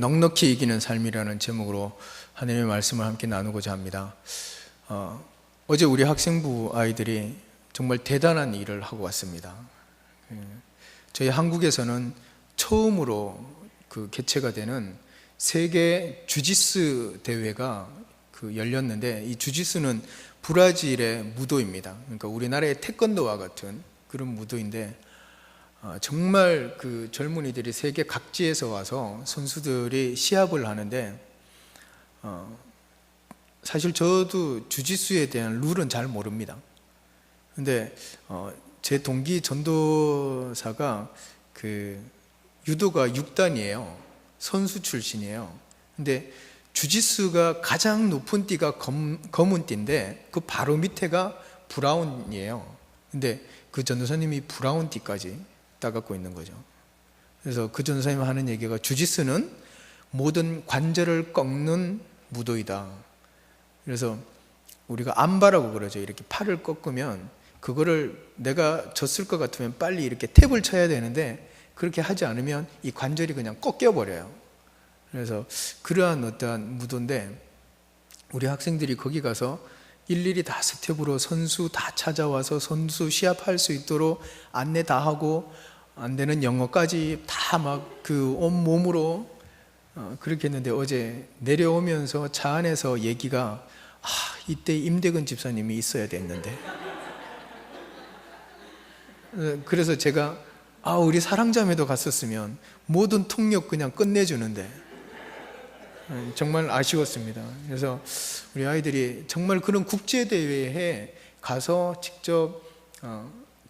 넉넉히 이기는 삶이라는 제목으로 하나님의 말씀을 함께 나누고자 합니다. 어제 우리 학생부 아이들이 정말 대단한 일을 하고 왔습니다. 저희 한국에서는 처음으로 개최가 되는 세계 주짓수 대회가 열렸는데, 이 주짓수는 브라질의 무도입니다. 그러니까 우리나라의 태권도와 같은 그런 무도인데, 정말 젊은이들이 세계 각지에서 와서 선수들이 시합을 하는데, 사실 저도 주짓수에 대한 룰은 잘 모릅니다. 근데 제 동기 전도사가 유도가 6단이에요. 선수 출신이에요. 근데 주짓수가 가장 높은 띠가 검은 띠인데 그 바로 밑에가 브라운이에요. 근데 그 전도사님이 브라운 띠까지 따갖고 있는 거죠. 그래서 그 전도사님 하는 얘기가, 주짓수는 모든 관절을 꺾는 무도이다. 그래서 우리가 안바라고 그러죠. 이렇게 팔을 꺾으면 그거를 내가 졌을 것 같으면 빨리 이렇게 탭을 쳐야 되는데, 그렇게 하지 않으면 이 관절이 그냥 꺾여버려요. 그래서 그러한 어떠한 무도인데, 우리 학생들이 거기 가서 일일이 다 스텝으로 선수 다 찾아와서 선수 시합할 수 있도록 안내 다 하고, 안 되는 영어까지 다 막 온몸으로 그렇게 했는데, 어제 내려오면서 차 안에서 얘기가, 이때 임대근 집사님이 있어야 됐는데. 그래서 제가 우리 사랑자매도 갔었으면 모든 통역 그냥 끝내주는데, 정말 아쉬웠습니다. 그래서 우리 아이들이 정말 그런 국제대회에 가서 직접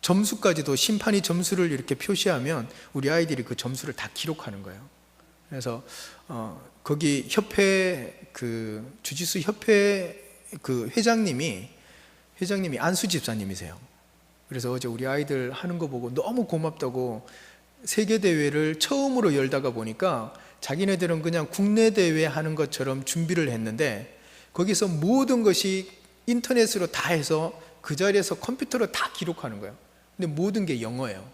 점수까지도, 심판이 점수를 이렇게 표시하면 우리 아이들이 그 점수를 다 기록하는 거예요. 그래서 거기 협회, 주짓수 협회 회장님이 안수 집사님이세요. 그래서 어제 우리 아이들 하는 거 보고 너무 고맙다고, 세계대회를 처음으로 열다가 보니까 자기네들은 그냥 국내 대회 하는 것처럼 준비를 했는데, 거기서 모든 것이 인터넷으로 다 해서 그 자리에서 컴퓨터로 다 기록하는 거예요. 근데 모든 게 영어예요.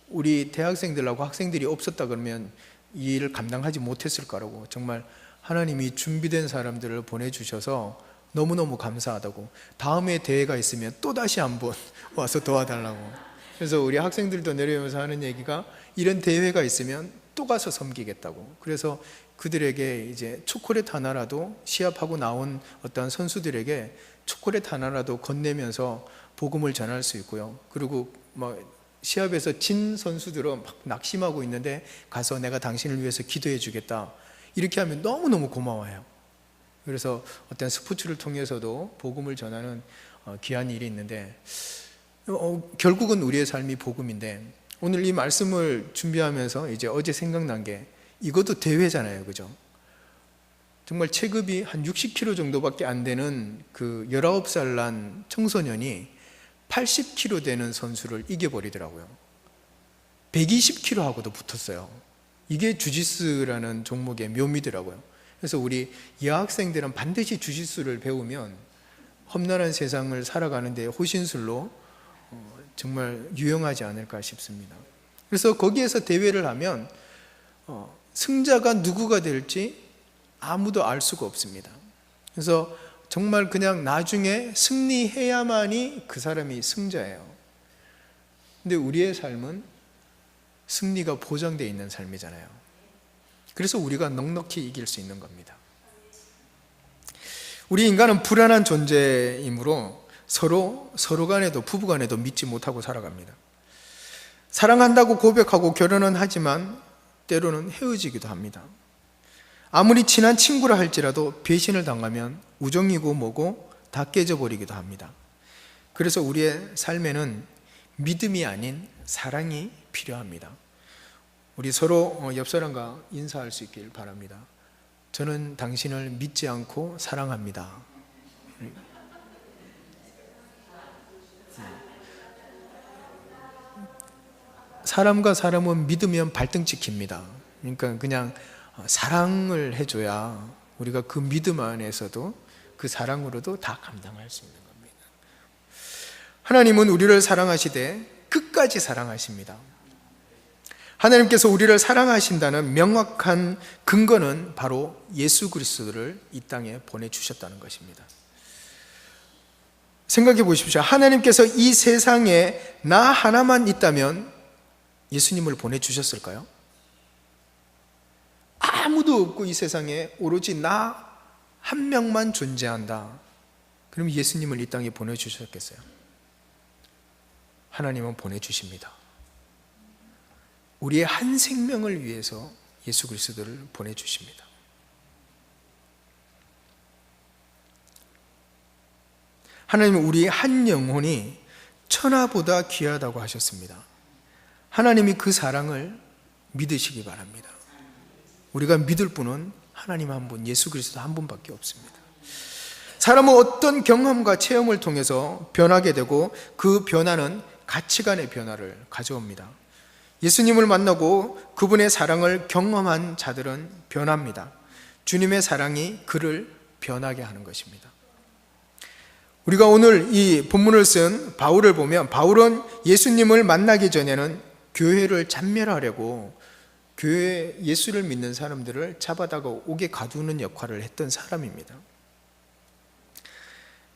우리 대학생들하고 학생들이 없었다 그러면 이 일을 감당하지 못했을 거라고. 정말 하나님이 준비된 사람들을 보내주셔서 너무너무 감사하다고. 다음에 대회가 있으면 또다시 한번 와서 도와달라고. 그래서 우리 학생들도 내려오면서 하는 얘기가, 이런 대회가 있으면 또 가서 섬기겠다고. 그래서 그들에게 이제 초콜릿 하나라도, 시합하고 나온 어떤 선수들에게 초콜릿 하나라도 건네면서 복음을 전할 수 있고요. 그리고 시합에서 진 선수들은 막 낙심하고 있는데, 가서 내가 당신을 위해서 기도해 주겠다, 이렇게 하면 너무너무 고마워요. 그래서 어떤 스포츠를 통해서도 복음을 전하는 귀한 일이 있는데, 결국은 우리의 삶이 복음인데, 오늘 이 말씀을 준비하면서 이제 어제 생각난 게, 이것도 대회잖아요, 그죠? 정말 체급이 한 60kg 정도밖에 안 되는 19살 난 청소년이 80kg 되는 선수를 이겨버리더라고요. 120kg 하고도 붙었어요. 이게 주짓수라는 종목의 묘미더라고요. 그래서 우리 여학생들은 반드시 주짓수를 배우면 험난한 세상을 살아가는 데 호신술로 정말 유용하지 않을까 싶습니다. 그래서 거기에서 대회를 하면 승자가 누구가 될지 아무도 알 수가 없습니다. 그래서 정말 그냥 나중에 승리해야만이 그 사람이 승자예요. 근데 우리의 삶은 승리가 보장되어 있는 삶이잖아요. 그래서 우리가 넉넉히 이길 수 있는 겁니다. 우리 인간은 불안한 존재이므로 서로 간에도, 부부 간에도 믿지 못하고 살아갑니다. 사랑한다고 고백하고 결혼은 하지만 때로는 헤어지기도 합니다. 아무리 친한 친구라 할지라도 배신을 당하면 우정이고 뭐고 다 깨져버리기도 합니다. 그래서 우리의 삶에는 믿음이 아닌 사랑이 필요합니다. 우리 서로 옆 사람과 인사할 수 있길 바랍니다. 저는 당신을 믿지 않고 사랑합니다. 사람과 사람은 믿으면 발등 찍힙니다. 그러니까 그냥 사랑을 해줘야 우리가 그 믿음 안에서도, 그 사랑으로도 다 감당할 수 있는 겁니다. 하나님은 우리를 사랑하시되 끝까지 사랑하십니다. 하나님께서 우리를 사랑하신다는 명확한 근거는 바로 예수 그리스도를 이 땅에 보내주셨다는 것입니다. 생각해 보십시오. 하나님께서 이 세상에 나 하나만 있다면 예수님을 보내주셨을까요? 아무도 없고 이 세상에 오로지 나 한 명만 존재한다. 그럼 예수님을 이 땅에 보내주셨겠어요? 하나님은 보내주십니다. 우리의 한 생명을 위해서 예수 그리스도를 보내주십니다. 하나님은 우리의 한 영혼이 천하보다 귀하다고 하셨습니다. 하나님이 그 사랑을 믿으시기 바랍니다. 우리가 믿을 분은 하나님 한 분, 예수 그리스도 한 분밖에 없습니다. 사람은 어떤 경험과 체험을 통해서 변하게 되고 그 변화는 가치관의 변화를 가져옵니다. 예수님을 만나고 그분의 사랑을 경험한 자들은 변합니다. 주님의 사랑이 그를 변하게 하는 것입니다. 우리가 오늘 이 본문을 쓴 바울을 보면 바울은 예수님을 만나기 전에는 교회를 잔멸하려고 교회에 예수를 믿는 사람들을 잡아다가 옥에 가두는 역할을 했던 사람입니다.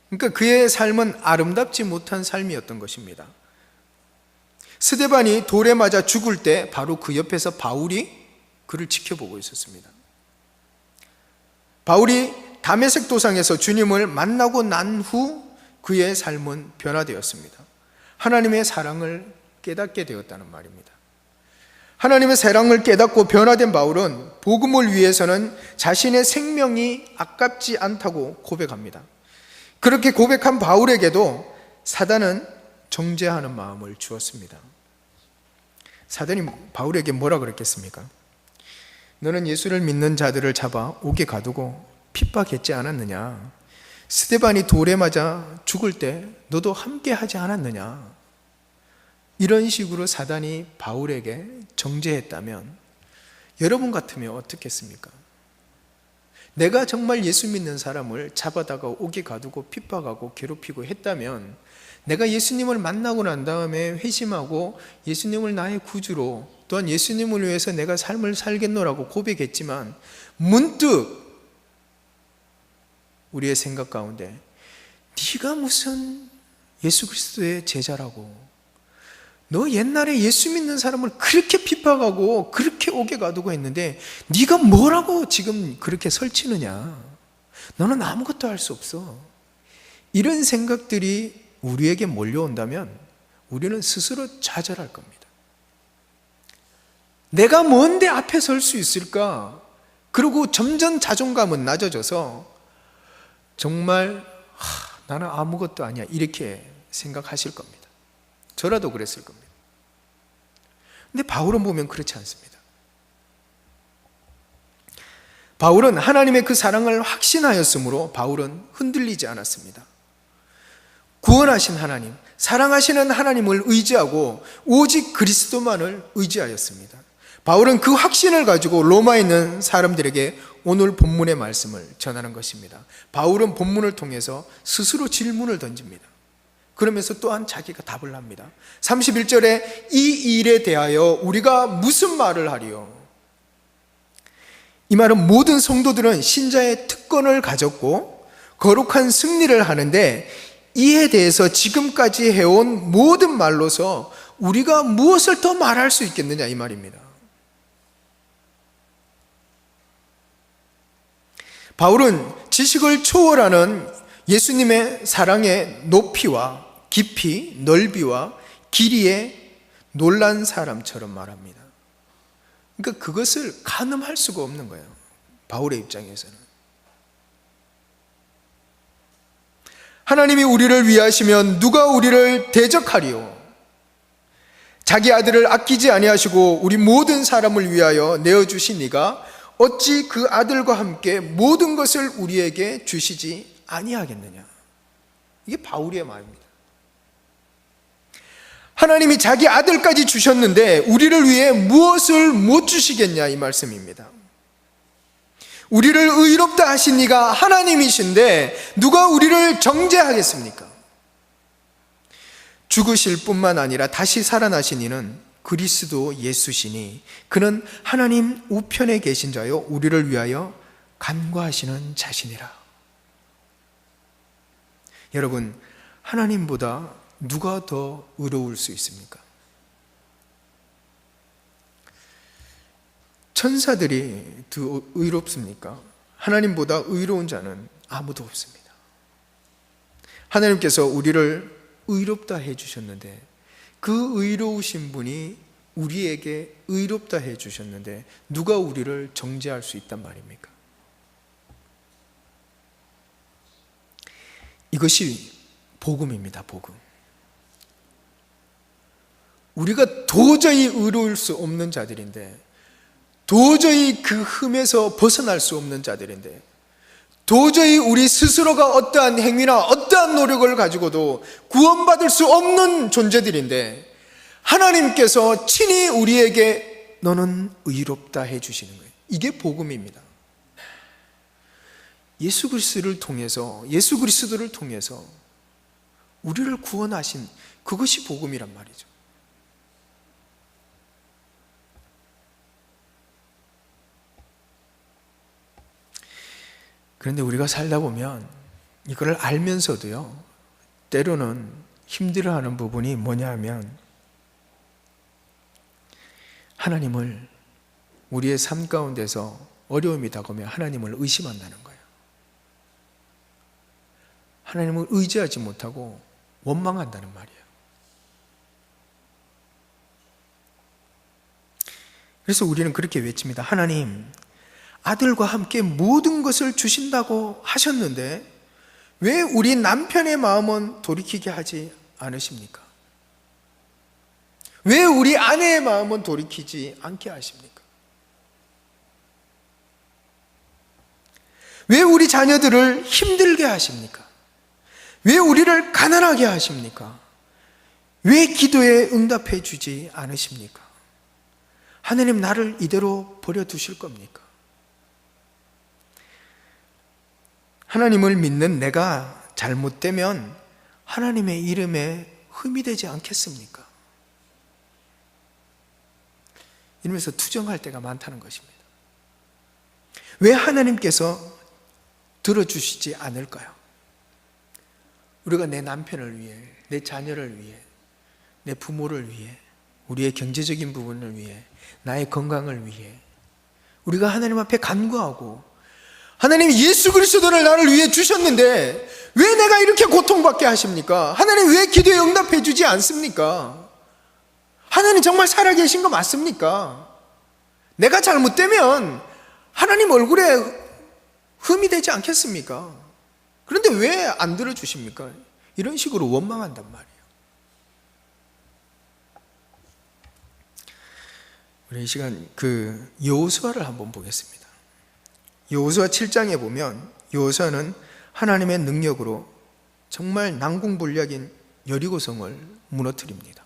그러니까 그의 삶은 아름답지 못한 삶이었던 것입니다. 스데반이 돌에 맞아 죽을 때 바로 그 옆에서 바울이 그를 지켜보고 있었습니다. 바울이 다메섹 도상에서 주님을 만나고 난 후 그의 삶은 변화되었습니다. 하나님의 사랑을 깨닫게 되었다는 말입니다. 하나님의 사랑을 깨닫고 변화된 바울은 복음을 위해서는 자신의 생명이 아깝지 않다고 고백합니다. 그렇게 고백한 바울에게도 사단은 정죄하는 마음을 주었습니다. 사단이 바울에게 뭐라 그랬겠습니까? 너는 예수를 믿는 자들을 잡아 옥에 가두고 핍박했지 않았느냐? 스데반이 돌에 맞아 죽을 때 너도 함께 하지 않았느냐? 이런 식으로 사단이 바울에게 정죄했다면 여러분 같으면 어떻겠습니까? 내가 정말 예수 믿는 사람을 잡아다가 옥에 가두고 핍박하고 괴롭히고 했다면 내가 예수님을 만나고 난 다음에 회심하고 예수님을 나의 구주로 또한 예수님을 위해서 내가 삶을 살겠노라고 고백했지만 문득 우리의 생각 가운데 네가 무슨 예수 그리스도의 제자라고 너 옛날에 예수 믿는 사람을 그렇게 핍박하고 그렇게 옥에 가두고 했는데 네가 뭐라고 지금 그렇게 설치느냐? 너는 아무것도 할 수 없어. 이런 생각들이 우리에게 몰려온다면 우리는 스스로 좌절할 겁니다. 내가 뭔데 앞에 설 수 있을까? 그리고 점점 자존감은 낮아져서 정말 나는 아무것도 아니야 이렇게 생각하실 겁니다. 저라도 그랬을 겁니다. 근데 바울은 보면 그렇지 않습니다. 바울은 하나님의 그 사랑을 확신하였으므로 바울은 흔들리지 않았습니다. 구원하신 하나님, 사랑하시는 하나님을 의지하고 오직 그리스도만을 의지하였습니다. 바울은 그 확신을 가지고 로마에 있는 사람들에게 오늘 본문의 말씀을 전하는 것입니다. 바울은 본문을 통해서 스스로 질문을 던집니다. 그러면서 또한 자기가 답을 합니다. 31절에 이 일에 대하여 우리가 무슨 말을 하리요? 이 말은 모든 성도들은 신자의 특권을 가졌고 거룩한 승리를 하는데 이에 대해서 지금까지 해온 모든 말로서 우리가 무엇을 더 말할 수 있겠느냐 이 말입니다. 바울은 지식을 초월하는 예수님의 사랑의 높이와 깊이, 넓이와 길이에 놀란 사람처럼 말합니다. 그러니까 그것을 가늠할 수가 없는 거예요. 바울의 입장에서는. 하나님이 우리를 위하시면 누가 우리를 대적하리요? 자기 아들을 아끼지 아니하시고 우리 모든 사람을 위하여 내어주신 이가 어찌 그 아들과 함께 모든 것을 우리에게 주시지 아니하겠느냐? 이게 바울의 말입니다. 하나님이 자기 아들까지 주셨는데 우리를 위해 무엇을 못 주시겠냐 이 말씀입니다. 우리를 의롭다 하신 이가 하나님이신데 누가 우리를 정죄하겠습니까? 죽으실 뿐만 아니라 다시 살아나신 이는 그리스도 예수시니 그는 하나님 우편에 계신 자요 우리를 위하여 간구하시는 자시니라. 여러분, 하나님보다 누가 더 의로울 수 있습니까? 천사들이 더 의롭습니까? 하나님보다 의로운 자는 아무도 없습니다. 하나님께서 우리를 의롭다 해주셨는데 그 의로우신 분이 우리에게 의롭다 해주셨는데 누가 우리를 정죄할 수 있단 말입니까? 이것이 복음입니다. 복음. 우리가 도저히 의로울 수 없는 자들인데, 도저히 그 흠에서 벗어날 수 없는 자들인데, 도저히 우리 스스로가 어떠한 행위나 어떠한 노력을 가지고도 구원받을 수 없는 존재들인데 하나님께서 친히 우리에게 너는 의롭다 해주시는 거예요. 이게 복음입니다. 예수 그리스도를 통해서 우리를 구원하신 그것이 복음이란 말이죠. 그런데 우리가 살다 보면 이걸 알면서도요, 때로는 힘들어하는 부분이 뭐냐 하면 하나님을, 우리의 삶 가운데서 어려움이 다가오면 하나님을 의심한다는 거예요. 하나님을 의지하지 못하고 원망한다는 말이에요. 그래서 우리는 그렇게 외칩니다. 하나님, 아들과 함께 모든 것을 주신다고 하셨는데 왜 우리 남편의 마음은 돌이키게 하지 않으십니까? 왜 우리 아내의 마음은 돌이키지 않게 하십니까? 왜 우리 자녀들을 힘들게 하십니까? 왜 우리를 가난하게 하십니까? 왜 기도에 응답해 주지 않으십니까? 하나님, 나를 이대로 버려두실 겁니까? 하나님을 믿는 내가 잘못되면 하나님의 이름에 흠이 되지 않겠습니까? 이러면서 투정할 때가 많다는 것입니다. 왜 하나님께서 들어주시지 않을까요? 우리가 내 남편을 위해, 내 자녀를 위해, 내 부모를 위해, 우리의 경제적인 부분을 위해, 나의 건강을 위해 우리가 하나님 앞에 간구하고, 하나님 예수 그리스도를 나를 위해 주셨는데 왜 내가 이렇게 고통받게 하십니까? 하나님 왜 기도에 응답해 주지 않습니까? 하나님 정말 살아계신 거 맞습니까? 내가 잘못되면 하나님 얼굴에 흠이 되지 않겠습니까? 그런데 왜 안 들어주십니까? 이런 식으로 원망한단 말이에요. 우리 이 시간 여호수아를 한번 보겠습니다. 여호수아 7장에 보면 여호수아는 하나님의 능력으로 정말 난공불락인 여리고성을 무너뜨립니다.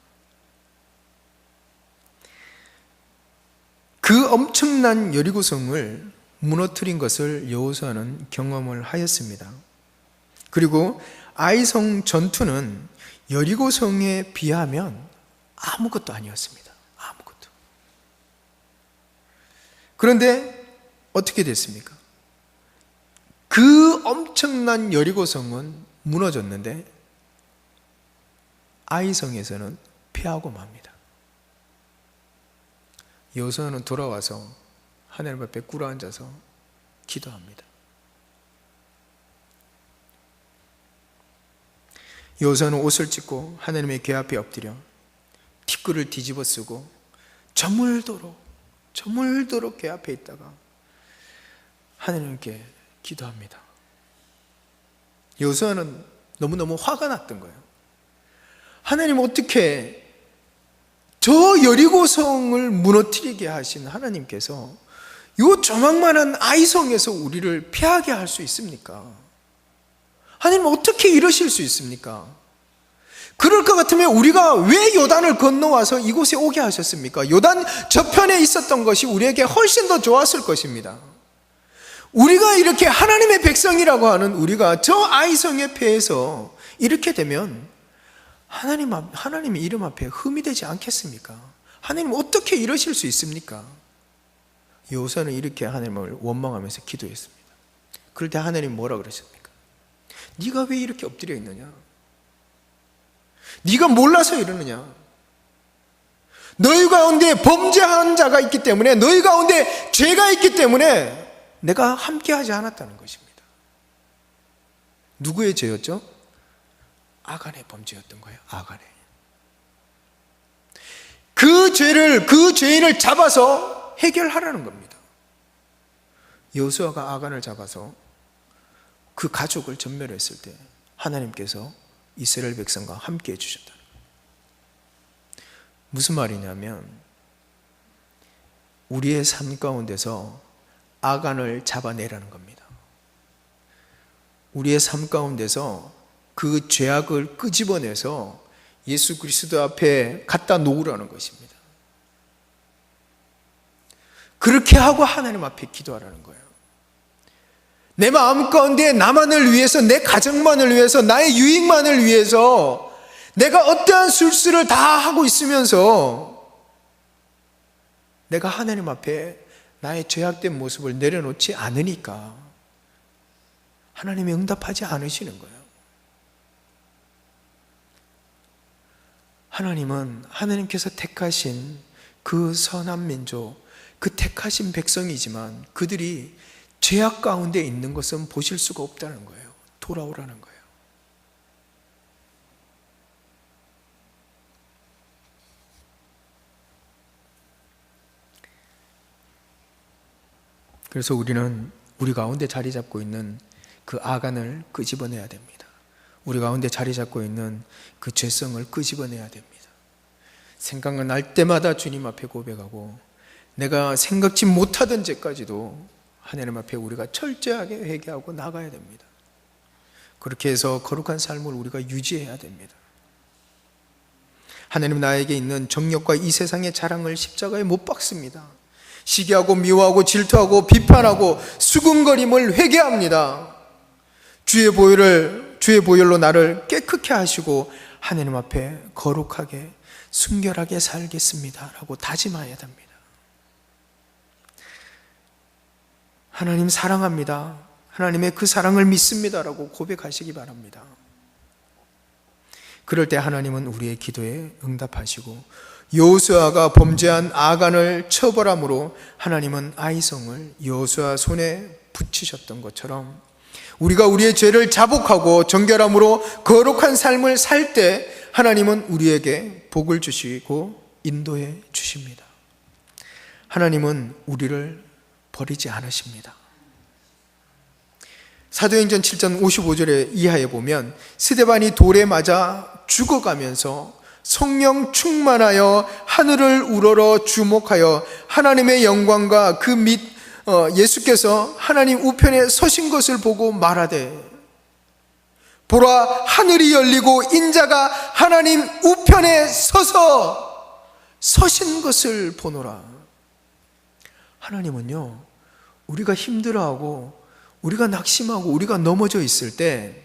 그 엄청난 여리고성을 무너뜨린 것을 여호수아는 경험을 하였습니다. 그리고 아이성 전투는 여리고성에 비하면 아무것도 아니었습니다. 아무것도. 그런데 어떻게 됐습니까? 그 엄청난 여리고성은 무너졌는데 아이성에서는 패하고 맙니다. 여호수아는 돌아와서 하나님 앞에 꿇어앉아서 기도합니다. 여호수아는 옷을 찢고 하나님의 궤 앞에 엎드려 티끌을 뒤집어 쓰고 저물도록 궤 앞에 있다가 하나님께 기도합니다. 여호수아는 너무너무 화가 났던 거예요. 하나님, 어떻게 저 여리고성을 무너뜨리게 하신 하나님께서 요 조망만한 아이성에서 우리를 피하게 할 수 있습니까? 하나님, 어떻게 이러실 수 있습니까? 그럴 것 같으면 우리가 왜 요단을 건너와서 이곳에 오게 하셨습니까? 요단 저편에 있었던 것이 우리에게 훨씬 더 좋았을 것입니다. 우리가 이렇게 하나님의 백성이라고 하는 우리가 저 아이성의 패에서 이렇게 되면 하나님의 이름 앞에 흠이 되지 않겠습니까? 하나님 어떻게 이러실 수 있습니까? 여호수아는 이렇게 하나님을 원망하면서 기도했습니다. 그럴 때 하나님 뭐라 그러십니까? 네가 왜 이렇게 엎드려 있느냐? 네가 몰라서 이러느냐? 너희 가운데 범죄한 자가 있기 때문에, 너희 가운데 죄가 있기 때문에 내가 함께하지 않았다는 것입니다. 누구의 죄였죠? 아간의 범죄였던 거예요. 아간의. 그 죄인을 잡아서 해결하라는 겁니다. 여호수아가 아간을 잡아서 그 가족을 전멸했을 때 하나님께서 이스라엘 백성과 함께 해주셨다. 무슨 말이냐면, 우리의 삶 가운데서 아간을 잡아내라는 겁니다. 우리의 삶 가운데서 그 죄악을 끄집어내서 예수 그리스도 앞에 갖다 놓으라는 것입니다. 그렇게 하고 하나님 앞에 기도하라는 거예요. 내 마음 가운데 나만을 위해서, 내 가정만을 위해서, 나의 유익만을 위해서 내가 어떠한 술수를 다 하고 있으면서 내가 하나님 앞에 나의 죄악된 모습을 내려놓지 않으니까 하나님이 응답하지 않으시는 거예요. 하나님은 하나님께서 택하신 그 선한 민족, 그 택하신 백성이지만 그들이 죄악 가운데 있는 것은 보실 수가 없다는 거예요. 돌아오라는 거예요. 그래서 우리는 우리 가운데 자리 잡고 있는 그 아간을 끄집어내야 됩니다. 우리 가운데 자리 잡고 있는 그 죄성을 끄집어내야 됩니다. 생각날 때마다 주님 앞에 고백하고, 내가 생각지 못하던 죄까지도 하나님 앞에 우리가 철저하게 회개하고 나가야 됩니다. 그렇게 해서 거룩한 삶을 우리가 유지해야 됩니다. 하나님 나에게 있는 정욕과 이 세상의 자랑을 십자가에 못 박습니다. 시기하고 미워하고 질투하고 비판하고 수군거림을 회개합니다. 주의 보혈로 나를 깨끗게 하시고 하나님 앞에 거룩하게 순결하게 살겠습니다 라고 다짐해야 됩니다. 하나님 사랑합니다, 하나님의 그 사랑을 믿습니다 라고 고백하시기 바랍니다. 그럴 때 하나님은 우리의 기도에 응답하시고, 여호수아가 범죄한 아간을 처벌함으로 하나님은 아이성을 여호수아 손에 붙이셨던 것처럼 우리가 우리의 죄를 자복하고 정결함으로 거룩한 삶을 살 때 하나님은 우리에게 복을 주시고 인도해 주십니다. 하나님은 우리를 버리지 않으십니다. 사도행전 7장 55절에 이하에 보면 스데반이 돌에 맞아 죽어가면서 성령 충만하여 하늘을 우러러 주목하여 하나님의 영광과 그 및 예수께서 하나님 우편에 서신 것을 보고 말하되, 보라 하늘이 열리고 인자가 하나님 우편에 서신 것을 보노라. 하나님은요, 우리가 힘들어하고 우리가 낙심하고 우리가 넘어져 있을 때,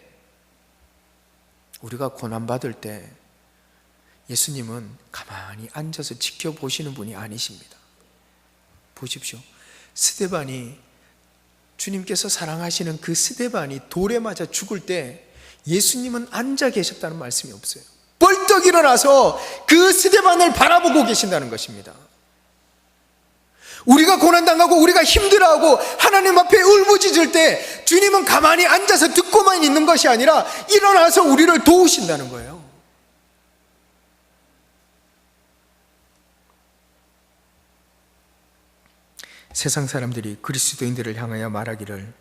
우리가 고난받을 때 예수님은 가만히 앉아서 지켜보시는 분이 아니십니다. 보십시오. 스데반이, 주님께서 사랑하시는 그 스데반이 돌에 맞아 죽을 때 예수님은 앉아 계셨다는 말씀이 없어요. 벌떡 일어나서 그 스데반을 바라보고 계신다는 것입니다. 우리가 고난당하고 우리가 힘들어하고 하나님 앞에 울부짖을 때 주님은 가만히 앉아서 듣고만 있는 것이 아니라 일어나서 우리를 도우신다는 거예요. 세상 사람들이 그리스도인들을 향하여 말하기를,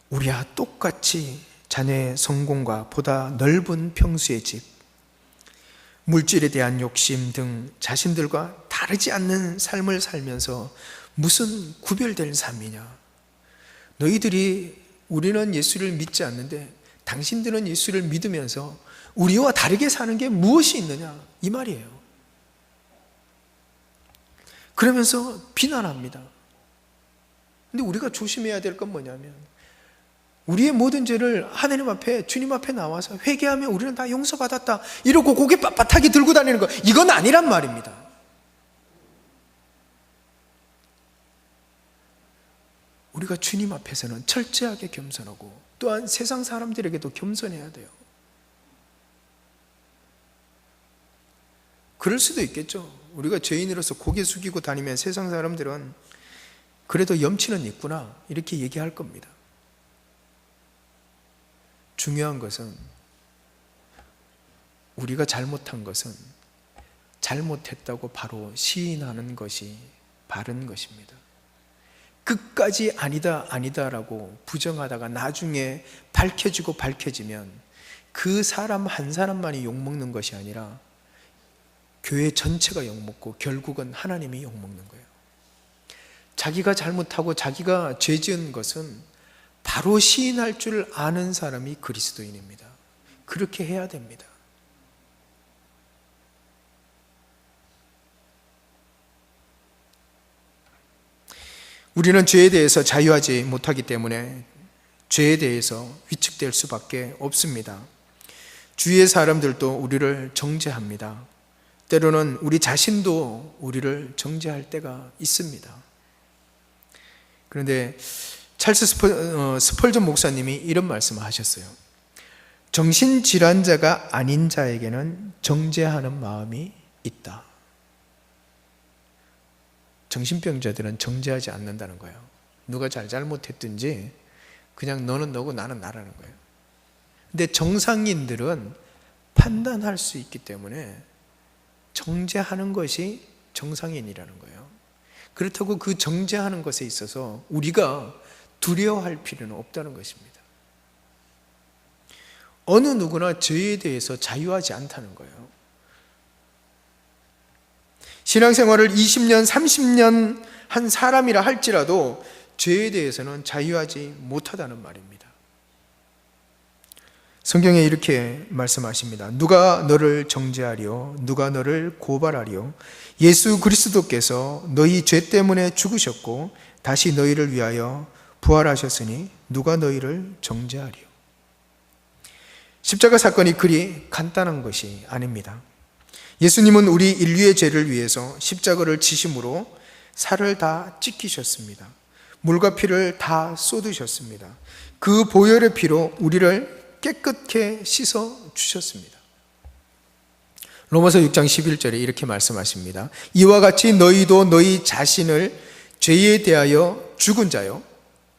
우리와 똑같이 자녀의 성공과 보다 넓은 평수의 집, 물질에 대한 욕심 등 자신들과 다르지 않는 삶을 살면서 무슨 구별된 삶이냐? 너희들이, 우리는 예수를 믿지 않는데 당신들은 예수를 믿으면서 우리와 다르게 사는 게 무엇이 있느냐? 이 말이에요. 그러면서 비난합니다. 근데 우리가 조심해야 될 건 뭐냐면, 우리의 모든 죄를 하나님 앞에, 주님 앞에 나와서 회개하면 우리는 다 용서받았다 이러고 고개 빳빳하게 들고 다니는 거, 이건 아니란 말입니다. 우리가 주님 앞에서는 철저하게 겸손하고 또한 세상 사람들에게도 겸손해야 돼요. 그럴 수도 있겠죠. 우리가 죄인으로서 고개 숙이고 다니면 세상 사람들은 그래도 염치는 있구나 이렇게 얘기할 겁니다. 중요한 것은 우리가 잘못한 것은 잘못했다고 바로 시인하는 것이 바른 것입니다. 끝까지 아니다 아니다라고 부정하다가 나중에 밝혀지면 그 사람 한 사람만이 욕먹는 것이 아니라 교회 전체가 욕먹고 결국은 하나님이 욕먹는 거예요. 자기가 잘못하고 자기가 죄 지은 것은 바로 시인할 줄 아는 사람이 그리스도인입니다. 그렇게 해야 됩니다. 우리는 죄에 대해서 자유하지 못하기 때문에 죄에 대해서 위축될 수밖에 없습니다. 주위의 사람들도 우리를 정죄합니다. 때로는 우리 자신도 우리를 정죄할 때가 있습니다. 그런데 찰스 스펄전 목사님이 이런 말씀을 하셨어요. 정신질환자가 아닌 자에게는 정죄하는 마음이 있다. 정신병자들은 정죄하지 않는다는 거예요. 누가 잘못했든지 그냥 너는 너고 나는 나라는 거예요. 근데 정상인들은 판단할 수 있기 때문에 정죄하는 것이 정상인이라는 거예요. 그렇다고 그 정죄하는 것에 있어서 우리가 두려워할 필요는 없다는 것입니다. 어느 누구나 죄에 대해서 자유하지 않다는 거예요. 신앙생활을 20년, 30년 한 사람이라 할지라도 죄에 대해서는 자유하지 못하다는 말입니다. 성경에 이렇게 말씀하십니다. 누가 너를 정죄하리요? 누가 너를 고발하리요? 예수 그리스도께서 너희 죄 때문에 죽으셨고 다시 너희를 위하여 부활하셨으니 누가 너희를 정죄하리요? 십자가 사건이 그리 간단한 것이 아닙니다. 예수님은 우리 인류의 죄를 위해서 십자가를 지심으로 살을 다 찢기셨습니다. 물과 피를 다 쏟으셨습니다. 그 보혈의 피로 우리를 깨끗게 씻어 주셨습니다. 로마서 6장 11절에 이렇게 말씀하십니다. 이와 같이 너희도 너희 자신을 죄에 대하여 죽은 자요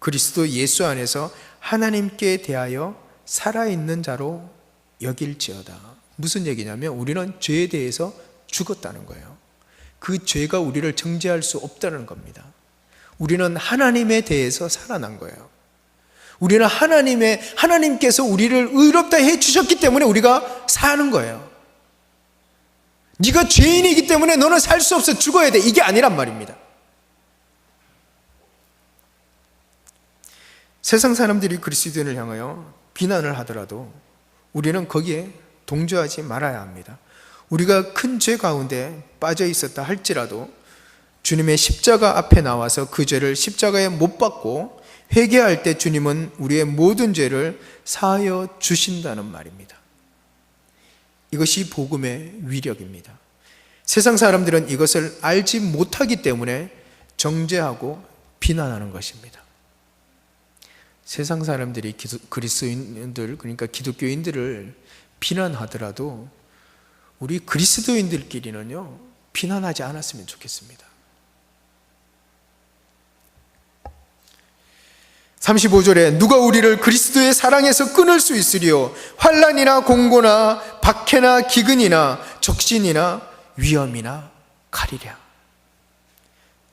그리스도 예수 안에서 하나님께 대하여 살아있는 자로 여길지어다. 무슨 얘기냐면 우리는 죄에 대해서 죽었다는 거예요. 그 죄가 우리를 정죄할 수 없다는 겁니다. 우리는 하나님에 대해서 살아난 거예요. 우리는 하나님께서 우리를 의롭다 해주셨기 때문에 우리가 사는 거예요. 네가 죄인이기 때문에 너는 살 수 없어 죽어야 돼 이게 아니란 말입니다. 세상 사람들이 그리스도인을 향하여 비난을 하더라도 우리는 거기에 동조하지 말아야 합니다. 우리가 큰 죄 가운데 빠져 있었다 할지라도 주님의 십자가 앞에 나와서 그 죄를 십자가에 못 박고 회개할 때 주님은 우리의 모든 죄를 사하여 주신다는 말입니다. 이것이 복음의 위력입니다. 세상 사람들은 이것을 알지 못하기 때문에 정죄하고 비난하는 것입니다. 세상 사람들이 그리스도인들, 그러니까 기독교인들을 비난하더라도 우리 그리스도인들끼리는요 비난하지 않았으면 좋겠습니다. 35절에 누가 우리를 그리스도의 사랑에서 끊을 수 있으리요? 환난이나 공고나 박해나 기근이나 적신이나 위험이나 칼이랴.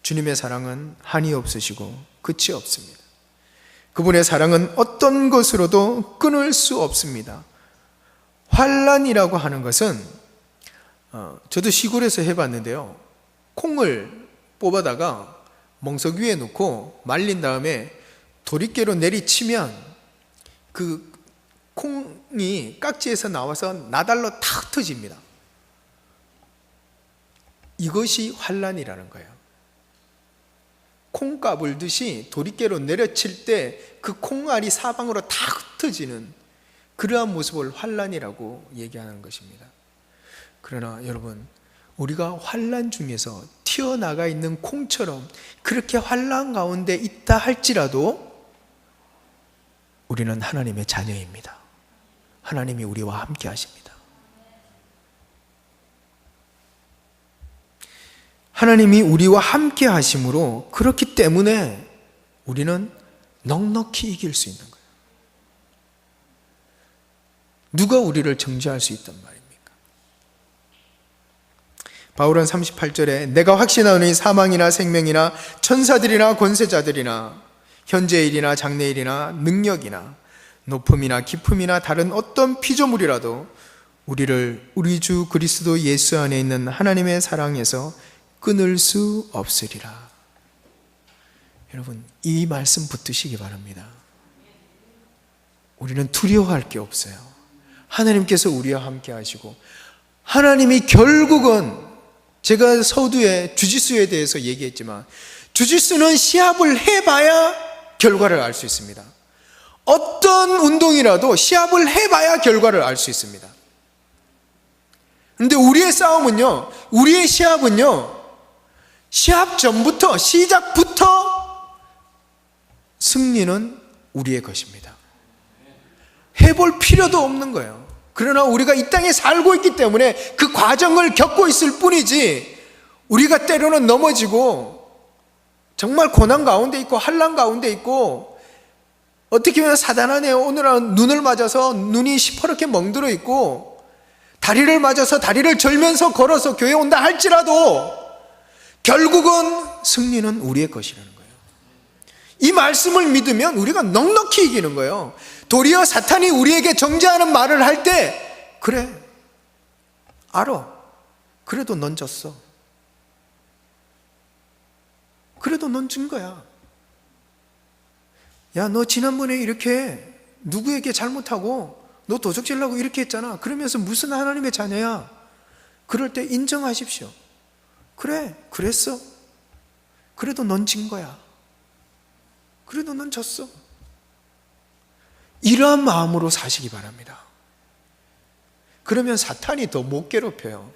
주님의 사랑은 한이 없으시고 끝이 없습니다. 그분의 사랑은 어떤 것으로도 끊을 수 없습니다. 환난이라고 하는 것은 저도 시골에서 해봤는데요. 콩을 뽑아다가 멍석 위에 놓고 말린 다음에 도리깨로 내리치면 그 콩이 깍지에서 나와서 나달로 다 흩어집니다. 이것이 환난이라는 거예요. 콩 까불듯이 도리깨로 내려칠 때 그 콩알이 사방으로 다 흩어지는 그러한 모습을 환난이라고 얘기하는 것입니다. 그러나 여러분, 우리가 환난 중에서 튀어나가 있는 콩처럼 그렇게 환난 가운데 있다 할지라도 우리는 하나님의 자녀입니다. 하나님이 우리와 함께 하십니다. 하나님이 우리와 함께 하심으로 그렇기 때문에 우리는 넉넉히 이길 수 있는 거예요. 누가 우리를 정죄할 수 있단 말입니까? 바울은 38절에 내가 확신하노니 사망이나 생명이나 천사들이나 권세자들이나 현재일이나 장래일이나 능력이나 높음이나 깊음이나 다른 어떤 피조물이라도 우리를 우리 주 그리스도 예수 안에 있는 하나님의 사랑에서 끊을 수 없으리라. 여러분, 이 말씀 붙드시기 바랍니다. 우리는 두려워할 게 없어요. 하나님께서 우리와 함께 하시고, 하나님이 결국은, 제가 서두에 주짓수에 대해서 얘기했지만, 주짓수는 시합을 해봐야 결과를 알 수 있습니다. 어떤 운동이라도 시합을 해봐야 결과를 알 수 있습니다. 그런데 우리의 싸움은요, 우리의 시합은요, 시합 전부터, 시작부터 승리는 우리의 것입니다. 해볼 필요도 없는 거예요. 그러나 우리가 이 땅에 살고 있기 때문에 그 과정을 겪고 있을 뿐이지, 우리가 때로는 넘어지고 정말 고난 가운데 있고 환난 가운데 있고, 어떻게 보면 사단 안에 오늘은 눈을 맞아서 눈이 시퍼렇게 멍들어 있고, 다리를 맞아서 다리를 절면서 걸어서 교회 온다 할지라도 결국은 승리는 우리의 것이라는 거예요. 이 말씀을 믿으면 우리가 넉넉히 이기는 거예요. 도리어 사탄이 우리에게 정죄하는 말을 할 때, 그래, 알아. 그래도 넌 졌어. 그래도 넌 진 거야. 야, 너 지난번에 이렇게 누구에게 잘못하고 너 도적질라고 이렇게 했잖아. 그러면서 무슨 하나님의 자녀야? 그럴 때 인정하십시오. 그래, 그랬어. 그래도 넌 진 거야. 그래도 넌 졌어. 이러한 마음으로 사시기 바랍니다. 그러면 사탄이 더 못 괴롭혀요.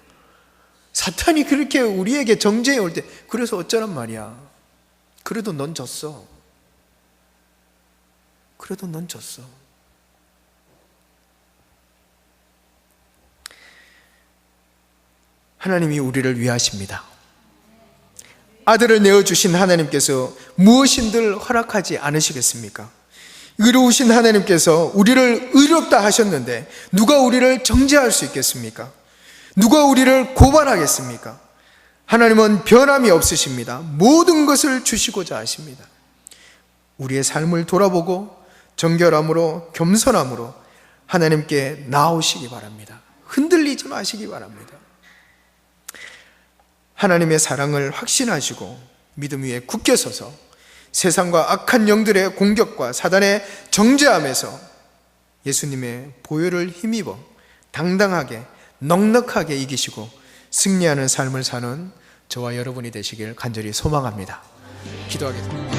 사탄이 그렇게 우리에게 정죄해 올 때, 그래서 어쩌란 말이야. 그래도 넌 졌어. 그래도 넌 졌어. 하나님이 우리를 위하십니다. 아들을 내어주신 하나님께서 무엇인들 허락하지 않으시겠습니까? 의로우신 하나님께서 우리를 의롭다 하셨는데 누가 우리를 정죄할 수 있겠습니까? 누가 우리를 고발하겠습니까? 하나님은 변함이 없으십니다. 모든 것을 주시고자 하십니다. 우리의 삶을 돌아보고 정결함으로, 겸손함으로 하나님께 나오시기 바랍니다. 흔들리지 마시기 바랍니다. 하나님의 사랑을 확신하시고 믿음 위에 굳게 서서 세상과 악한 영들의 공격과 사단의 정죄함에서 예수님의 보혈을 힘입어 당당하게 넉넉하게 이기시고 승리하는 삶을 사는 저와 여러분이 되시길 간절히 소망합니다. 기도하겠습니다.